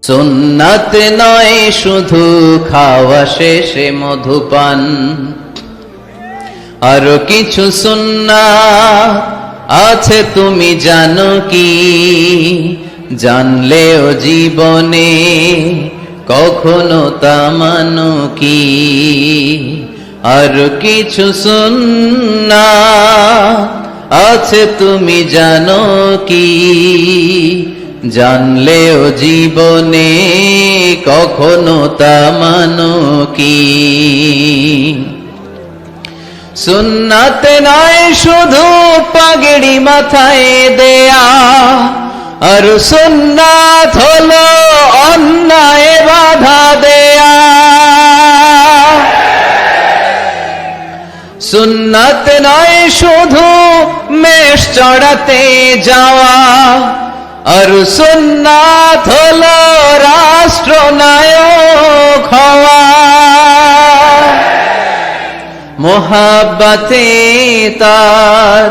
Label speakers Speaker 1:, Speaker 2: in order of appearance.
Speaker 1: সুন্নাত নয় শুধু খাওয়া শেষে মধুপান, আরো কিছু সুন্নাত আছে তুমি জানো কি? জানলেও জীবনে কখনো তা মানো কি? আর কিছু সুন্নাত আছে তুমি জানো কি? জানলেও জীবনে কখনো তা মানো কি? সুন্নাত নয় শুধু পাগড়ি মাথায় দেয়া, আর সুন্নাত হলো অন্যায় বাধা দেয়া। সুন্নাত নয় শুধু মেষ চড়াতে যাওয়া, আর সুন্নাত হলো রাষ্ট্রনায়ক হওয়া। মোহাব্বতে তার